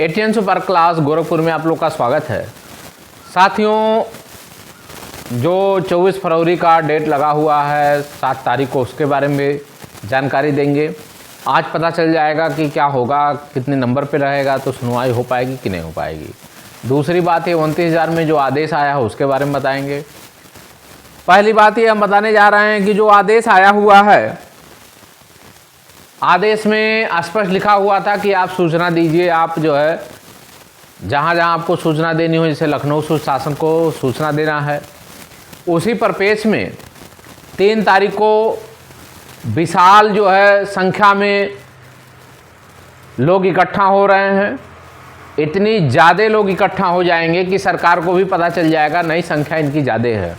ATN super class Gorakhpur में आप लोग का स्वागत है। साथियों, जो 24 फरवरी का डेट लगा हुआ है 7 तारीख को, उसके बारे में जानकारी देंगे। आज पता चल जाएगा कि क्या होगा, कितने नंबर पे रहेगा, तो सुनवाई हो पाएगी कि नहीं हो पाएगी। दूसरी बात है 29,000 में जो आदेश आया है उसके बारे में बताएंगे। पहली बात ये हम बताने जा रहे हैं कि जो आदेश आया हुआ है, आदेश में स्पष्ट लिखा हुआ था कि आप सूचना दीजिए। आप जो है जहाँ जहाँ आपको सूचना देनी हो, जैसे लखनऊ शासन को सूचना देना है, उसी परिपेक्ष में 3 तारीख को विशाल जो है संख्या में लोग इकट्ठा हो रहे हैं। इतनी ज़्यादा लोग इकट्ठा हो जाएंगे कि सरकार को भी पता चल जाएगा नई संख्या इनकी ज़्यादा है।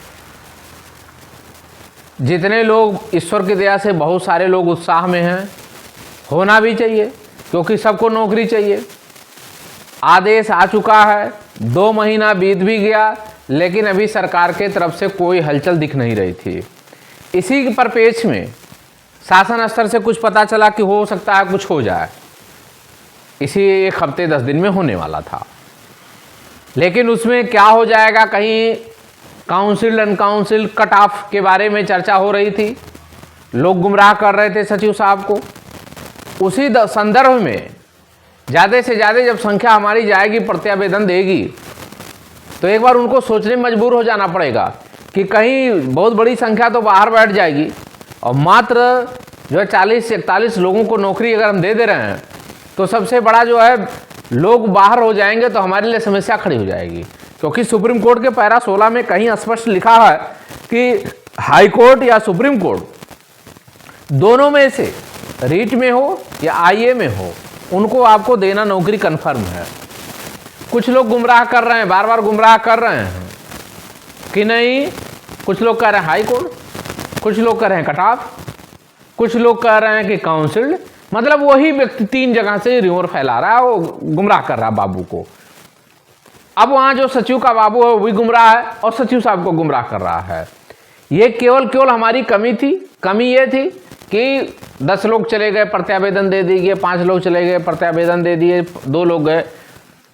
जितने लोग, ईश्वर की दया से बहुत सारे लोग उत्साह में हैं, होना भी चाहिए क्योंकि सबको नौकरी चाहिए। आदेश आ चुका है, 2 महीना बीत भी गया, लेकिन अभी सरकार के तरफ से कोई हलचल दिख नहीं रही थी। इसी के परिपेक्ष में शासन स्तर से कुछ पता चला कि हो सकता है कुछ हो जाए। इसी 1 हफ्ते 10 दिन में होने वाला था, लेकिन उसमें क्या हो जाएगा, कहीं काउंसिल अनकाउंसिल कट ऑफ के बारे में चर्चा हो रही थी। लोग गुमराह कर रहे थे सचिव साहब को। उसी संदर्भ में ज़्यादा से ज़्यादा जब संख्या हमारी जाएगी, प्रत्यावेदन देगी, तो एक बार उनको सोचने में मजबूर हो जाना पड़ेगा कि कहीं बहुत बड़ी संख्या तो बाहर बैठ जाएगी और मात्र जो है 40 से 41 लोगों को नौकरी अगर हम दे रहे हैं, तो सबसे बड़ा जो है लोग बाहर हो जाएंगे तो हमारे लिए समस्या खड़ी हो जाएगी। क्योंकि सुप्रीम कोर्ट के पैरा 16 में कहीं स्पष्ट लिखा है कि हाई कोर्ट या सुप्रीम कोर्ट दोनों में से रीट में हो या आईए में हो, उनको आपको देना नौकरी कन्फर्म है। कुछ लोग गुमराह कर रहे हैं, बार बार गुमराह कर रहे हैं कि नहीं। कुछ लोग कह रहे हैं हाई कोर्ट, कुछ लोग कह रहे हैं कट ऑफ, कुछ लोग कह रहे हैं कि काउंसिल। मतलब वही व्यक्ति 3 जगह से रिमोर फैला रहा है, वो गुमराह कर रहा है बाबू को। अब वहाँ जो सचिव का बाबू है वो भी गुमराह है और सचिव साहब को गुमराह कर रहा है। ये केवल हमारी कमी थी। कमी ये थी कि 10 लोग चले गए, प्रत्यावेदन दे दिए, 5 लोग चले गए, प्रत्यावेदन दे दिए, 2 लोग गए।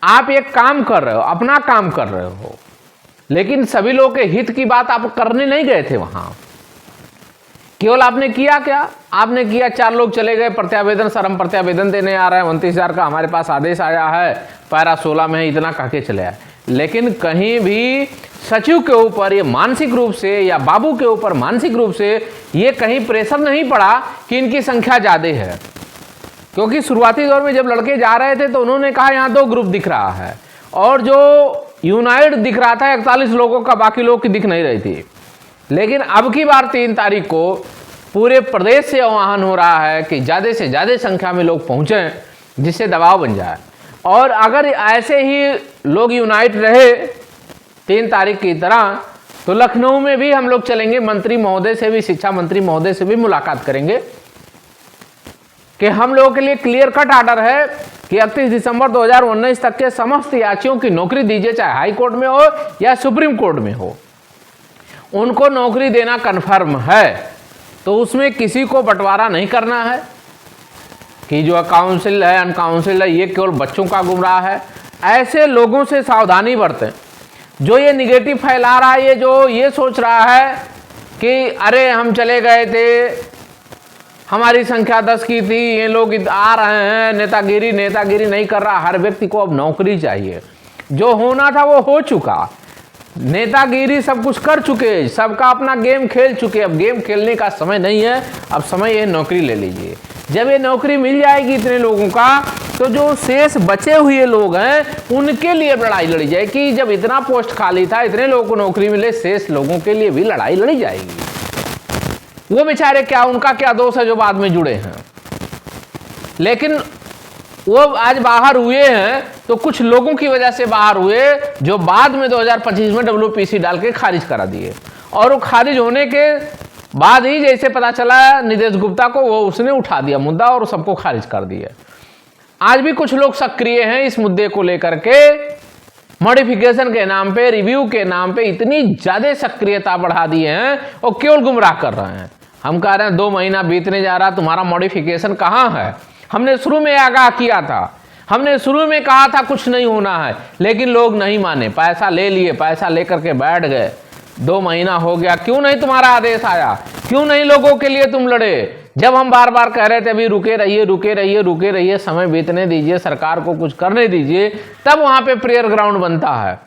आप एक काम कर रहे हो, अपना काम कर रहे हो, लेकिन सभी लोगों के हित की बात आप करने नहीं गए थे वहां। केवल आपने किया क्या? आपने किया 4 लोग चले गए प्रत्यावेदन, सर हम प्रत्यावेदन देने आ रहे हैं, 29,000 का हमारे पास आदेश आया है, पैरा 16 में है, इतना कह के चले आए। लेकिन कहीं भी सचिव के ऊपर ये मानसिक रूप से या बाबू के ऊपर मानसिक रूप से ये कहीं प्रेशर नहीं पड़ा कि इनकी संख्या ज़्यादा है। क्योंकि शुरुआती दौर में जब लड़के जा रहे थे तो उन्होंने कहा यहाँ 2 ग्रुप दिख रहा है, और जो यूनाइट दिख रहा था 41 लोगों का, बाकी लोग की दिख नहीं रही थी। लेकिन अब की बार 3 तारीख को पूरे प्रदेश से आह्वान हो रहा है कि ज़्यादा से ज़्यादा संख्या में लोग पहुँचें, जिससे दबाव बन जाए। और अगर ऐसे ही लोग यूनाइट रहे 3 तारीख की तरह, तो लखनऊ में भी हम लोग चलेंगे, मंत्री महोदय से भी, शिक्षा मंत्री महोदय से भी मुलाकात करेंगे कि हम लोगों के लिए क्लियर कट आर्डर है कि 31 दिसंबर 2019 तक के समस्त याचियों की नौकरी दीजिए, चाहे हाई कोर्ट में हो या सुप्रीम कोर्ट में हो, उनको नौकरी देना कन्फर्म है। तो उसमें किसी को बंटवारा नहीं करना है कि जो काउंसिल है अनकाउंसिल है, ये केवल बच्चों का गुमराह है। ऐसे लोगों से सावधानी बरतें जो ये निगेटिव फैला रहा है, ये जो ये सोच रहा है कि अरे हम चले गए थे, हमारी संख्या 10 की थी, ये लोग आ रहे हैं, नेतागिरी नहीं कर रहा। हर व्यक्ति को अब नौकरी चाहिए। जो होना था वो हो चुका, नेतागिरी सब कुछ कर चुके, सबका अपना गेम खेल चुके। अब गेम खेलने का समय नहीं है, अब समय है नौकरी ले लीजिए। जब ये नौकरी मिल जाएगी इतने लोगों का, तो जो शेष बचे हुए लोग हैं उनके लिए लड़ाई लड़ी जाएगी। कि जब इतना पोस्ट खाली था, इतने लोगों को नौकरी मिले, शेष लोगों के लिए भी लड़ाई लड़ी जाएगी। वो बेचारे क्या, उनका क्या दोष है जो बाद में जुड़े हैं। लेकिन वो आज बाहर हुए हैं तो कुछ लोगों की वजह से बाहर हुए, जो बाद में 2025 में WPC डाल के खारिज करा दिए। और वो खारिज होने के बाद ही जैसे पता चला निदेश गुप्ता को, वो उसने उठा दिया मुद्दा और सबको खारिज कर दिया। आज भी कुछ लोग सक्रिय हैं इस मुद्दे को लेकर के, मॉडिफिकेशन के नाम पे, रिव्यू के नाम पे इतनी ज्यादा सक्रियता बढ़ा दिए हैं और केवल गुमराह कर रहे हैं। हम कह रहे हैं 2 महीना बीतने जा रहा, तुम्हारा मॉडिफिकेशन कहाँ है? हमने शुरू में आगाह किया था, हमने शुरू में कहा था कुछ नहीं होना है, लेकिन लोग नहीं माने, पैसा ले लिए, पैसा लेकर के बैठ गए। 2 महीना हो गया, क्यों नहीं तुम्हारा आदेश आया? क्यों नहीं लोगों के लिए तुम लड़े? जब हम बार बार कह रहे थे अभी रुके रहिए, रुके रहिए, रुके रहिए, समय बीतने दीजिए, सरकार को कुछ करने दीजिए, तब वहां पे प्रेयर ग्राउंड बनता है।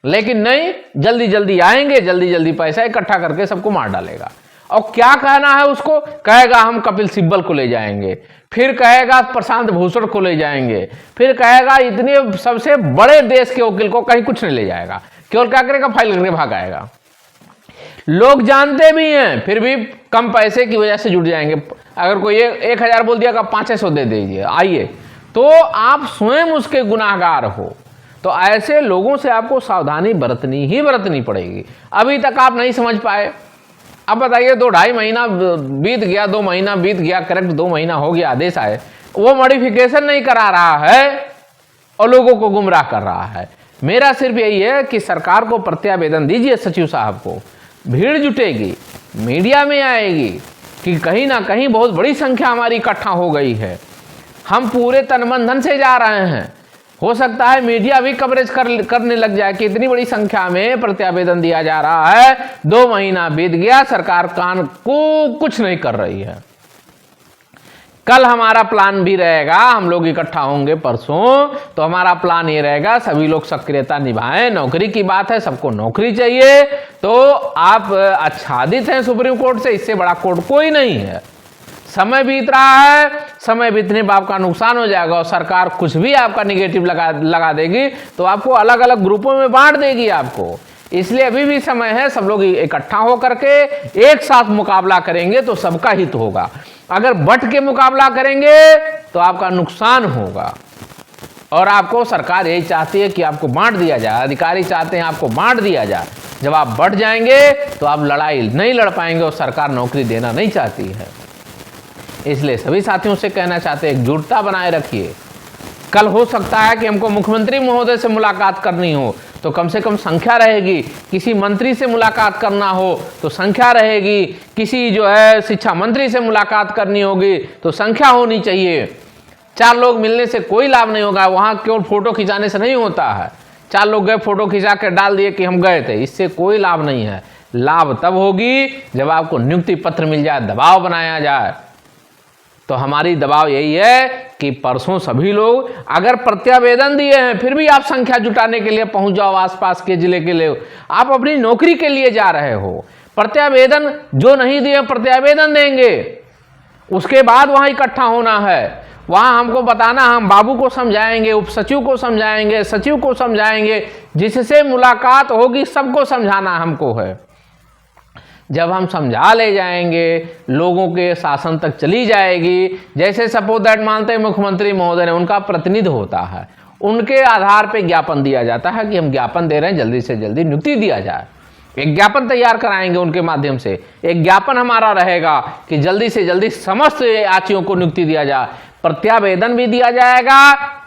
लेकिन नहीं, जल्दी जल्दी आएंगे, जल्दी जल्दी पैसा इकट्ठा करके सबको मार डालेगा। और क्या कहना है उसको? कहेगा हम कपिल सिब्बल को ले जाएंगे, फिर कहेगा प्रशांत भूषण को ले जाएंगे, फिर कहेगा इतने सबसे बड़े देश के वकील को, कहीं कुछ नहीं ले जाएगा, केवल क्या करेगा, फाइल करके भाग आएगा। लोग जानते भी हैं, फिर भी कम पैसे की वजह से जुट जाएंगे। अगर कोई 1000 बोल दिया, 500 दे दीजिए, आइए, तो आप स्वयं उसके गुनाहगार हो। तो ऐसे लोगों से आपको सावधानी बरतनी पड़ेगी। अभी तक आप नहीं समझ पाए, अब बताइए 2-2.5 महीना बीत गया, 2 महीना बीत गया, करेक्ट 2 महीना हो गया, आदेश आए, वो मॉडिफिकेशन नहीं करा रहा है और लोगों को गुमराह कर रहा है। मेरा सिर्फ यही है कि सरकार को प्रत्यावेदन दीजिए, सचिव साहब को, भीड़ जुटेगी, मीडिया में आएगी कि कहीं ना कहीं बहुत बड़ी संख्या हमारी इकट्ठा हो गई है, हम पूरे तन मन धन से जा रहे हैं। हो सकता है मीडिया भी कवरेज करने लग जाए कि इतनी बड़ी संख्या में प्रत्यावेदन दिया जा रहा है, 2 महीना बीत गया, सरकार कान को कुछ नहीं कर रही है। कल हमारा प्लान भी रहेगा, हम लोग इकट्ठा होंगे परसों, तो हमारा प्लान ये रहेगा सभी लोग सक्रियता निभाएं। नौकरी की बात है, सबको नौकरी चाहिए, तो आप आच्छादित हैं सुप्रीम कोर्ट से, इससे बड़ा कोर्ट कोई नहीं है। समय बीत रहा है, समय बीतने पर आपका नुकसान हो जाएगा और सरकार कुछ भी आपका निगेटिव लगा देगी तो आपको अलग अलग ग्रुपों में बांट देगी आपको। इसलिए अभी भी समय है, सब लोग इकट्ठा होकर के एक साथ मुकाबला करेंगे तो सबका हित होगा। अगर बट के मुकाबला करेंगे तो आपका नुकसान होगा। और आपको सरकार यही चाहती है कि आपको बांट दिया जाए, अधिकारी चाहते हैं आपको बांट दिया जाए। जब आप बढ़ जाएंगे तो आप लड़ाई नहीं लड़ पाएंगे और सरकार नौकरी देना नहीं चाहती है। इसलिए सभी साथियों से कहना चाहते हैं, एकजुटता बनाए रखिए। कल हो सकता है कि हमको मुख्यमंत्री महोदय से मुलाकात करनी हो तो कम से कम संख्या रहेगी, किसी मंत्री से मुलाकात करना हो तो संख्या रहेगी, किसी जो है शिक्षा मंत्री से मुलाकात करनी होगी तो संख्या होनी चाहिए। 4 लोग मिलने से कोई लाभ नहीं होगा, वहां केवल फोटो खिंचाने से नहीं होता है। 4 लोग गए, फोटो खिंचा कर डाल दिए कि हम गए थे, इससे कोई लाभ नहीं है। लाभ तब होगी जब आपको नियुक्ति पत्र मिल जाए, दबाव बनाया जाए। तो हमारी दबाव यही है कि परसों सभी लोग अगर प्रत्यावेदन दिए हैं फिर भी आप संख्या जुटाने के लिए पहुंच जाओ आसपास के जिले के लिए। आप अपनी नौकरी के लिए जा रहे हो, प्रत्यावेदन जो नहीं दिए प्रत्यावेदन देंगे, उसके बाद वहां इकट्ठा होना है। वहां हमको बताना, हम बाबू को समझाएंगे, उप सचिव को समझाएंगे, सचिव को समझाएंगे, जिससे मुलाकात होगी सबको समझाना हमको है। जब हम समझा ले जाएंगे, लोगों के शासन तक चली जाएगी। जैसे सपोज दैट मानते हैं मुख्यमंत्री महोदय ने, उनका प्रतिनिधि होता है, उनके आधार पे ज्ञापन दिया जाता है कि हम ज्ञापन दे रहे हैं, जल्दी से जल्दी नियुक्ति दिया जाए। एक ज्ञापन तैयार कराएंगे उनके माध्यम से, एक ज्ञापन हमारा रहेगा कि जल्दी से जल्दी समस्त याचियों को नियुक्ति दिया जाए। प्रत्यावेदन भी दिया जाएगा,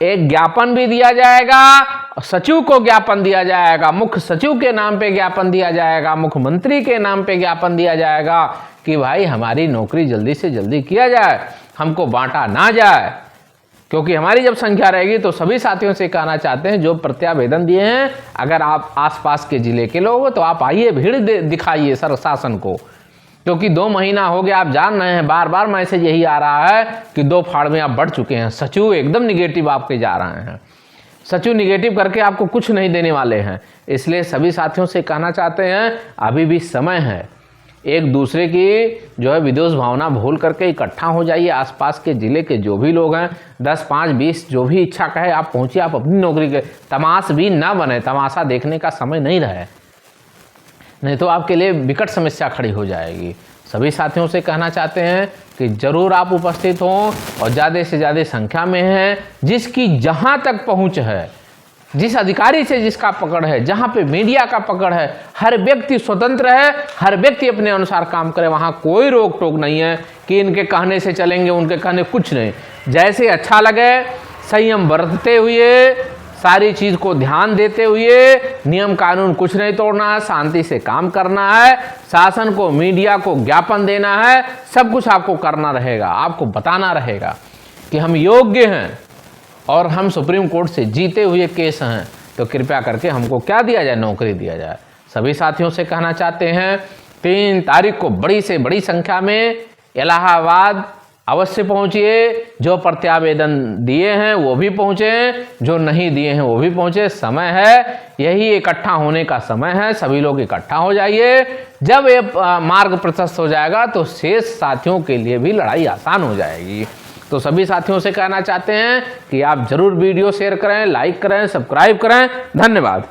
एक ज्ञापन भी दिया जाएगा, सचिव को ज्ञापन दिया जाएगा, मुख्य सचिव के नाम पे ज्ञापन दिया जाएगा, मुख्यमंत्री के नाम पे ज्ञापन दिया जाएगा कि भाई हमारी नौकरी जल्दी से जल्दी किया जाए, हमको बांटा ना जाए। क्योंकि हमारी जब संख्या रहेगी तो सभी साथियों से कहना चाहते हैं जो प्रत्यावेदन दिए हैं, अगर आप आसपास के जिले के लोग हो तो आप आइए, भीड़ दिखाइए सर शासन को। क्योंकि 2 महीना हो गया, आप जान रहे हैं, बार बार मैसेज यही आ रहा है कि 2 फाड़ में आप बढ़ चुके हैं। सचिव एकदम निगेटिव आपके जा रहे हैं, सचिव निगेटिव करके आपको कुछ नहीं देने वाले हैं। इसलिए सभी साथियों से कहना चाहते हैं अभी भी समय है, एक दूसरे की जो है विद्वेष भावना भूल करके इकट्ठा हो जाइए। आसपास के जिले के जो भी लोग हैं, 10, 5, 20 जो भी इच्छा कहे आप पहुंचिए, आप अपनी नौकरी के तमाश भी ना बने, तमाशा देखने का समय नहीं रहे, नहीं तो आपके लिए विकट समस्या खड़ी हो जाएगी। सभी साथियों से कहना चाहते हैं कि जरूर आप उपस्थित हों और ज़्यादा से ज़्यादा संख्या में हैं। जिसकी जहां तक पहुंच है, जिस अधिकारी से जिसका पकड़ है, जहां पे मीडिया का पकड़ है, हर व्यक्ति स्वतंत्र है, हर व्यक्ति अपने अनुसार काम करे। वहां कोई रोक टोक नहीं है कि इनके कहने से चलेंगे, उनके कहने कुछ नहीं। जैसे अच्छा लगे, संयम बरतते हुए, सारी चीज को ध्यान देते हुए, नियम कानून कुछ नहीं तोड़ना है, शांति से काम करना है, शासन को, मीडिया को ज्ञापन देना है, सब कुछ आपको करना रहेगा। आपको बताना रहेगा कि हम योग्य हैं, और हम सुप्रीम कोर्ट से जीते हुए केस हैं, तो कृपया करके हमको क्या दिया जाए, नौकरी दिया जाए। सभी साथियों से कहना चाहते हैं 3 तारीख को बड़ी से बड़ी संख्या में इलाहाबाद अवश्य पहुंचिए। जो प्रत्यावेदन दिए हैं वो भी पहुंचे, जो नहीं दिए हैं वो भी पहुंचे। समय है, यही इकट्ठा होने का समय है, सभी लोग इकट्ठा हो जाइए। जब ये मार्ग प्रशस्त हो जाएगा तो शेष साथियों के लिए भी लड़ाई आसान हो जाएगी। तो सभी साथियों से कहना चाहते हैं कि आप जरूर वीडियो शेयर करें, लाइक करें, सब्सक्राइब करें। धन्यवाद।